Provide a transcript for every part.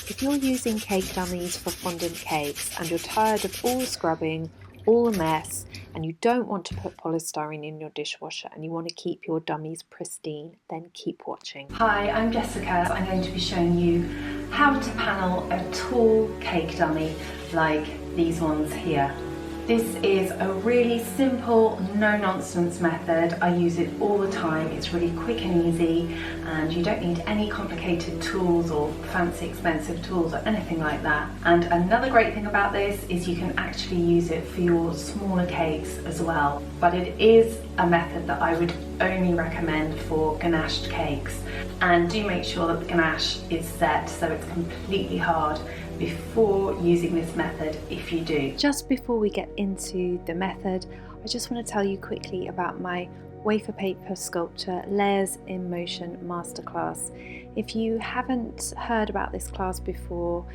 If you're using cake dummies for fondant cakes and you're tired of all the scrubbing, all the mess, and you don't want to put polystyrene in your dishwasher and you want to keep your dummies pristine, then keep watching. Hi, I'm Jessica. I'm going to be showing you how to panel a tall cake dummy like these ones here. This is a really simple, no-nonsense method. I use it all the time. It's really quick and easy, and you don't need any complicated tools or fancy expensive tools or anything like that. And another great thing about this is you can actually use it for your smaller cakes as well. But it is a method that I would only recommend for ganached cakes. And do make sure that the ganache is set so it's completely hard before using this method if you do. Just before we get into the method, I just want to tell you quickly about my wafer paper sculpture Layers in Motion masterclass. If you haven't heard about this class before,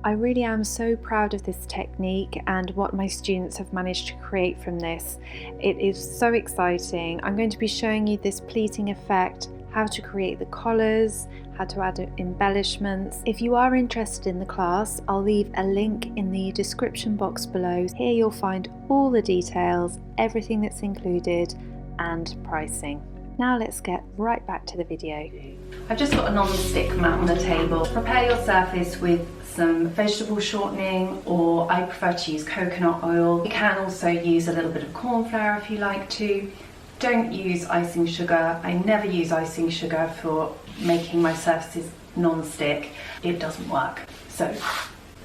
I really am so proud of this technique and what my students have managed to create from this. It is so exciting. I'm going to be showing you this pleating effect, how to create the collars, how to add embellishments. If you are interested in the class, I'll leave a link in the description box below. Here you'll find all the details, everything that's included, and pricing. Now let's get right back to the video. I've just got a non-stick mat on the table. Prepare your surface with some vegetable shortening, or I prefer to use coconut oil. You can also use a little bit of corn flour if you like to. Don't use icing sugar. I never use icing sugar for making my surfaces non-stick. It doesn't work. So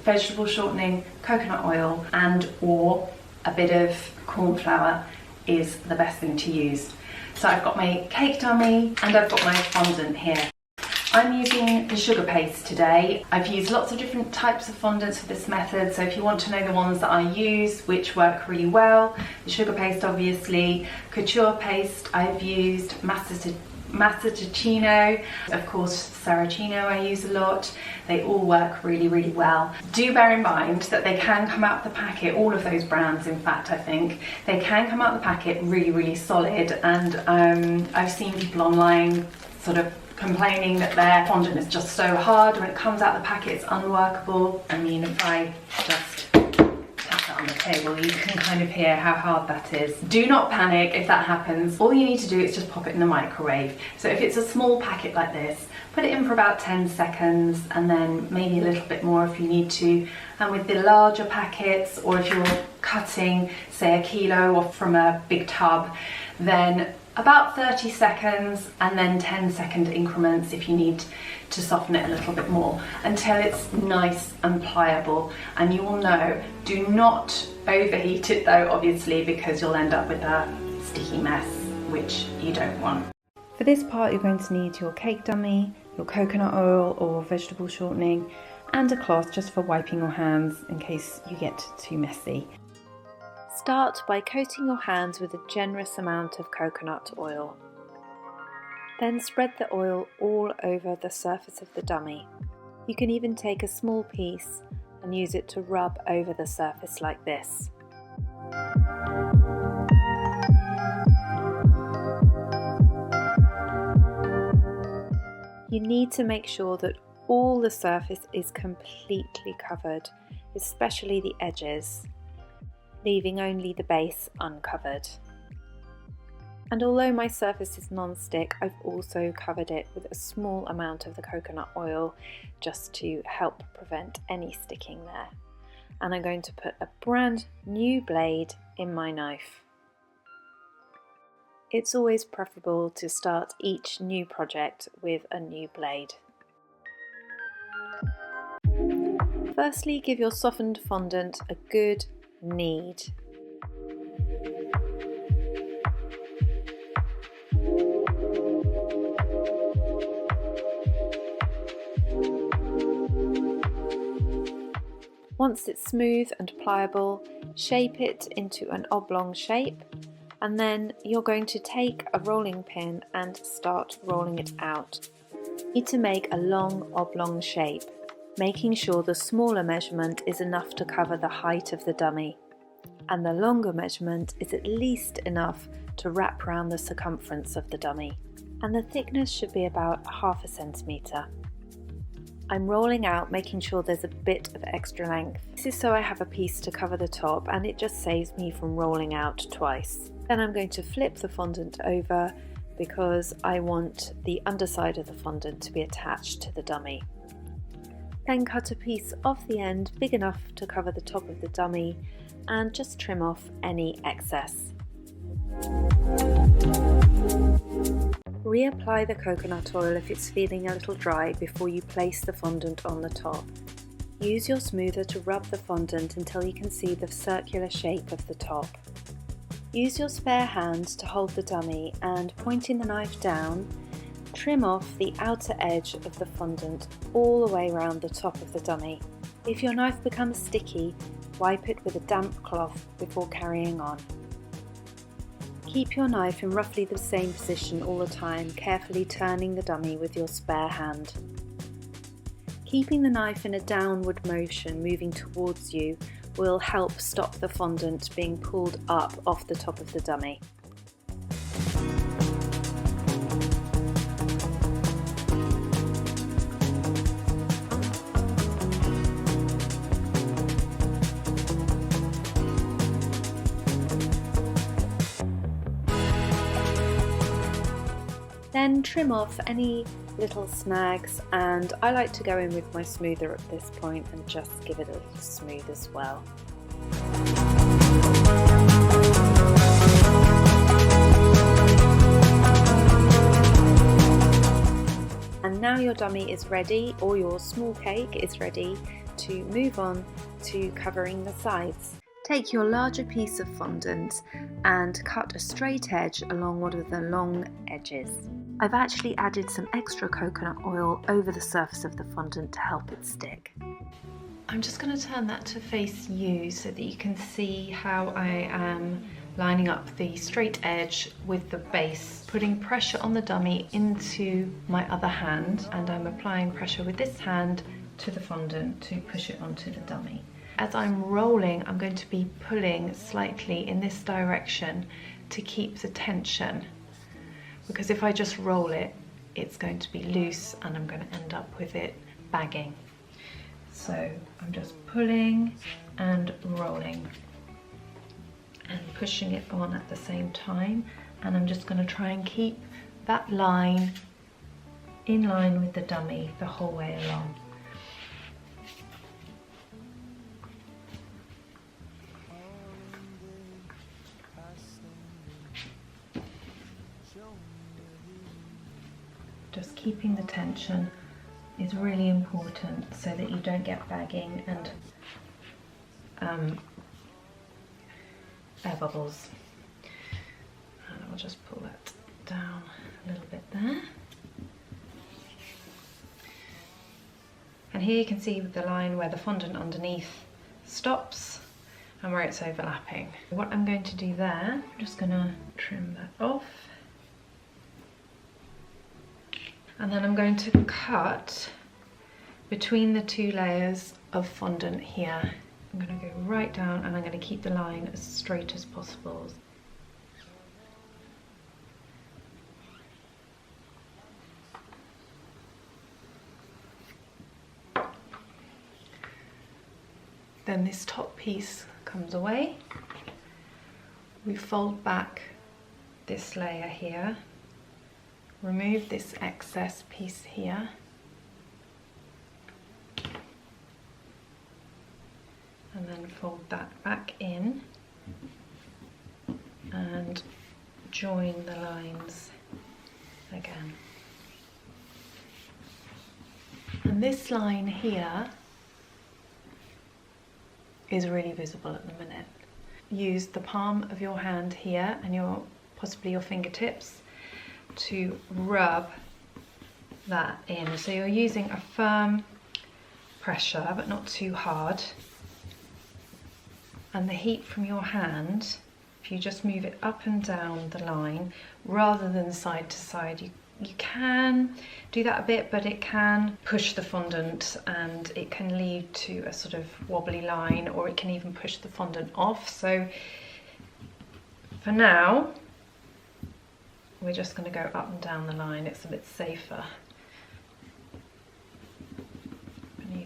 vegetable shortening, coconut oil, and or a bit of corn flour is the best thing to use. So I've got my cake dummy and I've got my fondant here. I'm using the sugar paste today. I've used lots of different types of fondants for this method, so if you want to know the ones that I use, which work really well, the sugar paste obviously, couture paste I've used, Massaticino, of course Saracino I use a lot. They all work really, really well. Do bear in mind that they can come out of the packet, all of those brands in fact I think, they can come out of the packet really, really solid, and I've seen people online sort of complaining that their fondant is just so hard. When it comes out of the packet, it's unworkable. I mean, if I just tap that on the table, you can kind of hear how hard that is. Do not panic if that happens. All you need to do is just pop it in the microwave. So if it's a small packet like this, put it in for about 10 seconds and then maybe a little bit more if you need to. And with the larger packets, or if you're cutting, say, a kilo off from a big tub, then about 30 seconds and then 10-second increments if you need to soften it a little bit more, until it's nice and pliable. And you will know, do not overheat it though, obviously, because you'll end up with a sticky mess, which you don't want. For this part, you're going to need your cake dummy, your coconut oil or vegetable shortening, and a cloth just for wiping your hands in case you get too messy. Start by coating your hands with a generous amount of coconut oil. Then spread the oil all over the surface of the dummy. You can even take a small piece and use it to rub over the surface like this. You need to make sure that all the surface is completely covered, especially the edges, leaving only the base uncovered. And although my surface is non-stick, I've also covered it with a small amount of the coconut oil just to help prevent any sticking there. And I'm going to put a brand new blade in my knife. It's always preferable to start each new project with a new blade. Firstly, give your softened fondant a good knead. Once it's smooth and pliable, shape it into an oblong shape, and then you're going to take a rolling pin and start rolling it out. You need to make a long oblong shape, making sure the smaller measurement is enough to cover the height of the dummy, and the longer measurement is at least enough to wrap around the circumference of the dummy, and the thickness should be about 0.5 centimetre. I'm rolling out, making sure there's a bit of extra length. This is so I have a piece to cover the top, and it just saves me from rolling out twice. Then I'm going to flip the fondant over because I want the underside of the fondant to be attached to the dummy. Then cut a piece off the end big enough to cover the top of the dummy and just trim off any excess. Reapply the coconut oil if it's feeling a little dry before you place the fondant on the top. Use your smoother to rub the fondant until you can see the circular shape of the top. Use your spare hand to hold the dummy and, pointing the knife down, trim off the outer edge of the fondant all the way around the top of the dummy. If your knife becomes sticky, wipe it with a damp cloth before carrying on. Keep your knife in roughly the same position all the time, carefully turning the dummy with your spare hand. Keeping the knife in a downward motion, moving towards you, will help stop the fondant being pulled up off the top of the dummy. Then trim off any little snags, and I like to go in with my smoother at this point and just give it a little smooth as well. And now your dummy is ready, or your small cake is ready to move on to covering the sides. Take your larger piece of fondant and cut a straight edge along one of the long edges. I've actually added some extra coconut oil over the surface of the fondant to help it stick. I'm just going to turn that to face you so that you can see how I am lining up the straight edge with the base, putting pressure on the dummy into my other hand, and I'm applying pressure with this hand to the fondant to push it onto the dummy. As I'm rolling, I'm going to be pulling slightly in this direction to keep the tension, because if I just roll it, it's going to be loose and I'm going to end up with it bagging. So I'm just pulling and rolling and pushing it on at the same time, and I'm just going to try and keep that line in line with the dummy the whole way along. Just keeping the tension is really important so that you don't get bagging and air bubbles. And I'll just pull that down a little bit there. And here you can see the line where the fondant underneath stops and where it's overlapping. What I'm going to do there, I'm just going to trim that off. And then I'm going to cut between the two layers of fondant here. I'm going to go right down and I'm going to keep the line as straight as possible. Then this top piece comes away. We fold back this layer here. Remove this excess piece here, and then fold that back in and join the lines again. And this line here is really visible at the minute. Use the palm of your hand here and possibly your fingertips to rub that in. So you're using a firm pressure but not too hard, and the heat from your hand, if you just move it up and down the line rather than side to side, you can do that a bit, but it can push the fondant and it can lead to a sort of wobbly line, or it can even push the fondant off. So for now we're just going to go up and down the line, it's a bit safer.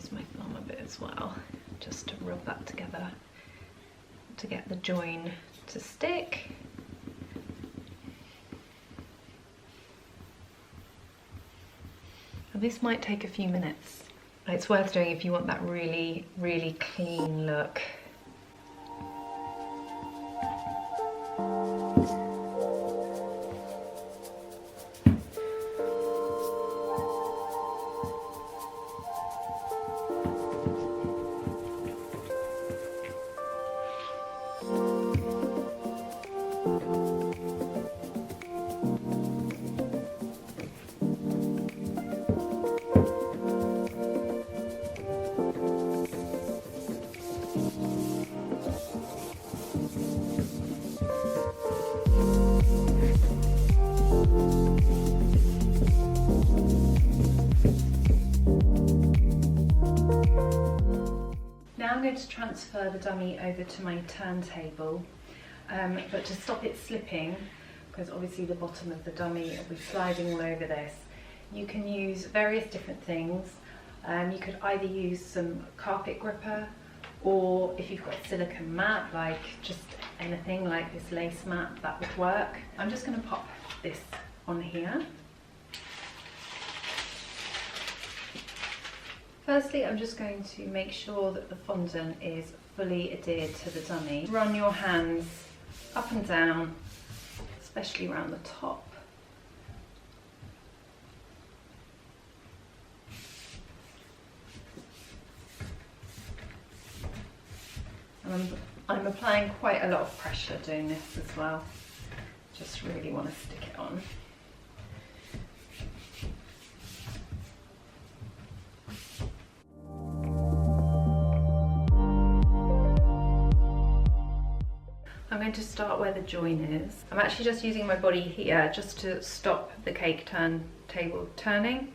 use my thumb a bit as well, just to rub that together to get the join to stick. And this might take a few minutes. It's worth doing if you want that really, really clean look. I'm going to transfer the dummy over to my turntable, but to stop it slipping, because obviously the bottom of the dummy will be sliding all over this, you can use various different things. You could either use some carpet gripper, or if you've got a silicone mat, like just anything like this lace mat, that would work. I'm just going to pop this on here. Firstly, I'm just going to make sure that the fondant is fully adhered to the dummy. Run your hands up and down, especially around the top. And I'm applying quite a lot of pressure doing this as well. Just really want to stick it on. I'm going to start where the join is. I'm actually just using my body here just to stop the cake table turning,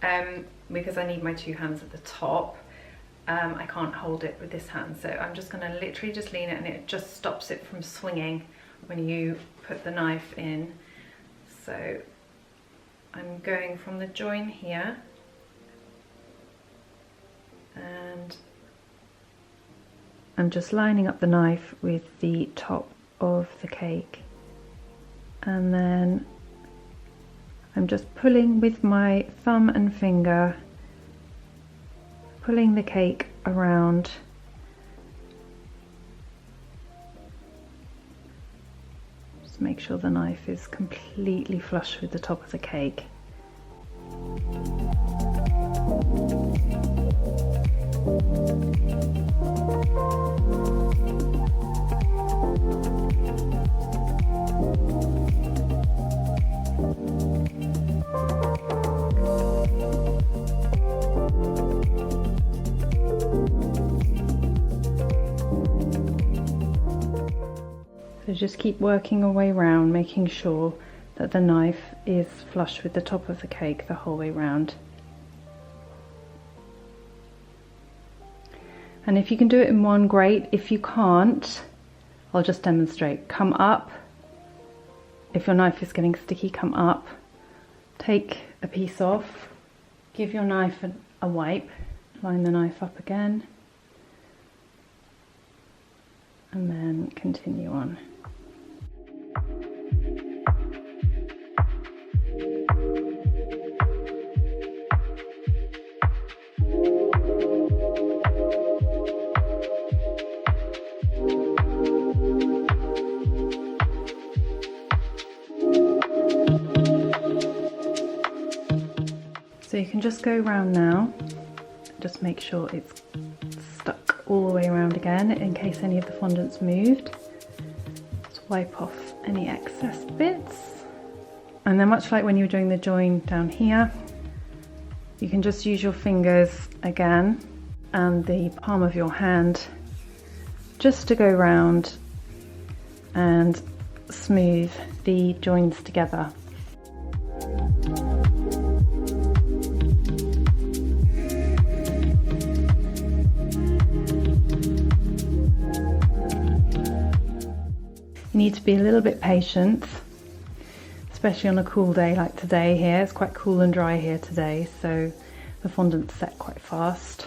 because I need my two hands at the top. I can't hold it with this hand, so I'm just going to literally just lean it, and it just stops it from swinging when you put the knife in. So I'm going from the join here, and I'm just lining up the knife with the top of the cake, and then I'm just pulling with my thumb and finger, pulling the cake around. Just make sure the knife is completely flush with the top of the cake. So just keep working your way around, making sure that the knife is flush with the top of the cake the whole way round. And if you can do it in one, great. If you can't, I'll just demonstrate. Come up. If your knife is getting sticky, come up. Take a piece off. Give your knife a wipe. Line the knife up again. And then continue on. So you can just go around now, just make sure it's stuck all the way around again in case any of the fondant's moved. Just wipe off any excess bits. And then much like when you were doing the join down here, you can just use your fingers again and the palm of your hand just to go around and smooth the joins together. You need to be a little bit patient, especially on a cool day like today here. It's quite cool and dry here today, so The fondant's set quite fast.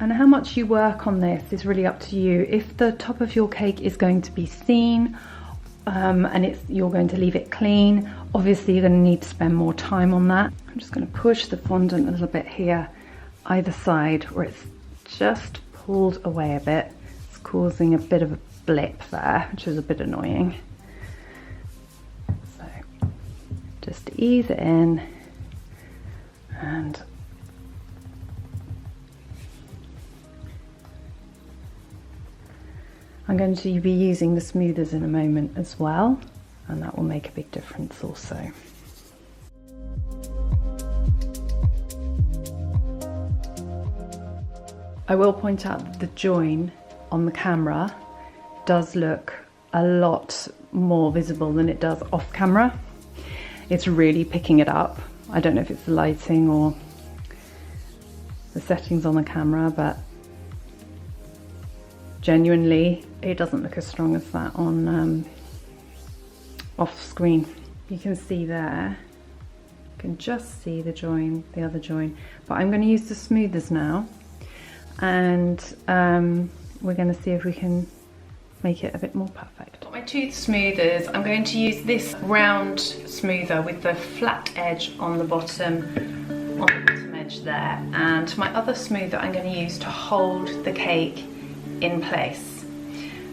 And how much you work on this is really up to you. If the top of your cake is going to be thin and you're going to leave it clean, obviously you're going to need to spend more time on that. I'm just going to push the fondant a little bit here, either side, where it's just pulled away a bit. It's causing a bit of a blip there, which is a bit annoying. So just ease it in, and I'm going to be using the smoothers in a moment as well, and that will make a big difference also. I will point out that the join on the camera does look a lot more visible than it does off camera. It's really picking it up. I don't know if it's the lighting or the settings on the camera, but genuinely it doesn't look as strong as that on off screen. You can see there, you can just see the join, the other join, but I'm going to use the smoothers now, and we're going to see if we can make it a bit more perfect. Got my tooth smoothers. I'm going to use this round smoother with the flat edge on the bottom edge there, and my other smoother I'm going to use to hold the cake in place.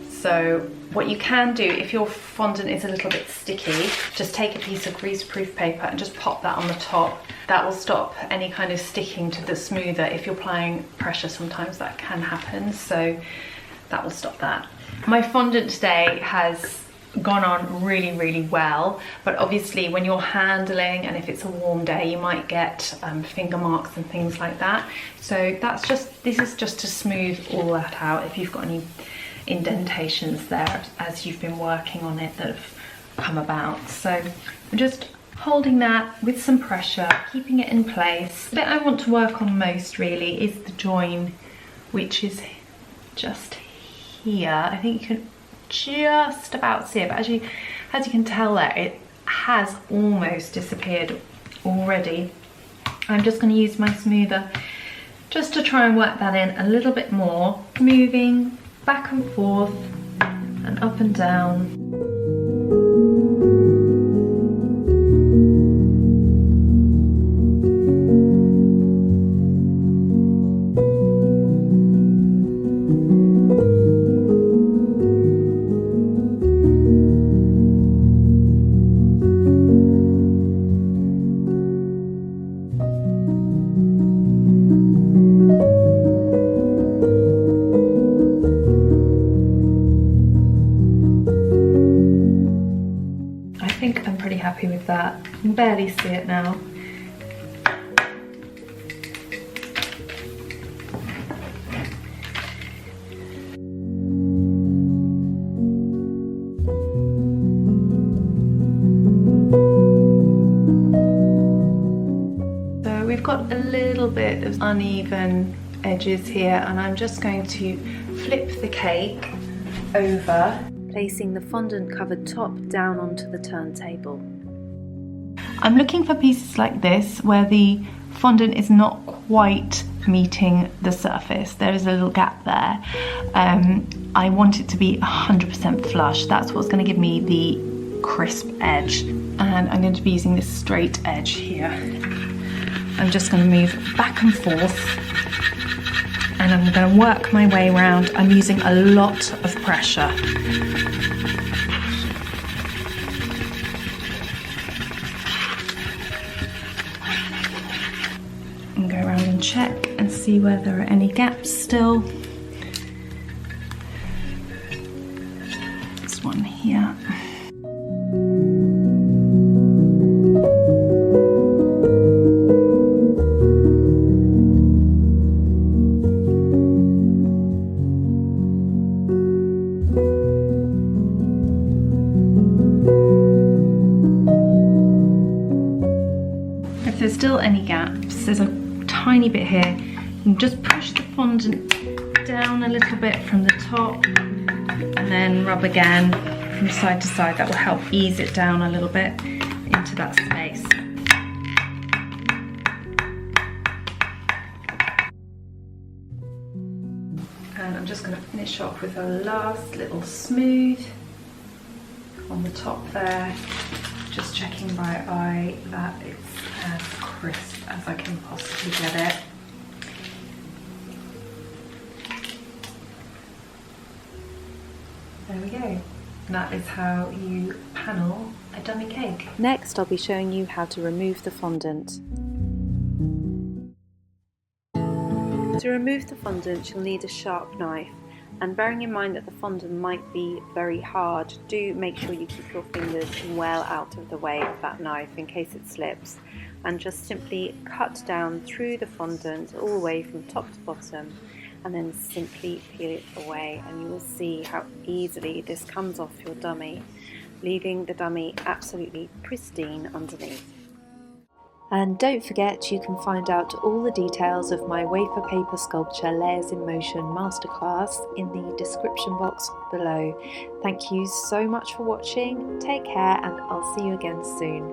So what you can do, if your fondant is a little bit sticky, just take a piece of greaseproof paper and just pop that on the top. That will stop any kind of sticking to the smoother. If you're applying pressure, sometimes that can happen, so that will stop that. My fondant today has gone on really well, but obviously when you're handling, and if it's a warm day, you might get finger marks and things like that. So this is just to smooth all that out if you've got any indentations there as you've been working on it that have come about. So I'm just holding that with some pressure, keeping it in place. The bit I want to work on most really is the join, which is just here. I think you can just about see it, but as you can tell there, it has almost disappeared already. I'm just going to use my smoother just to try and work that in a little bit more, moving back and forth and up and down. Happy with that. You can barely see it now. So we've got a little bit of uneven edges here, and I'm just going to flip the cake over, placing the fondant covered top down onto the turntable. I'm looking for pieces like this where the fondant is not quite meeting the surface. There is a little gap there. I want it to be 100% flush. That's what's going to give me the crisp edge. And I'm going to be using this straight edge here. I'm just going to move back and forth, and I'm going to work my way around. I'm using a lot of pressure. And go around and check and see where there are any gaps still. This one here. If there's still any gaps, there's a tiny bit here. You can just push the fondant down a little bit from the top and then rub again from side to side. That will help ease it down a little bit into that space. And I'm just going to finish off with a last little smooth on the top there, just checking by eye that it's as crisp as I can possibly get it. There we go. And that is how you panel a dummy cake. Next, I'll be showing you how to remove the fondant. To remove the fondant, you'll need a sharp knife, and bearing in mind that the fondant might be very hard, do make sure you keep your fingers well out of the way of that knife in case it slips, and just simply cut down through the fondant all the way from top to bottom, and then simply peel it away, and you will see how easily this comes off your dummy, leaving the dummy absolutely pristine underneath. And don't forget, you can find out all the details of my wafer paper sculpture Layers in Motion masterclass in the description box below. Thank you so much for watching, take care, and I'll see you again soon.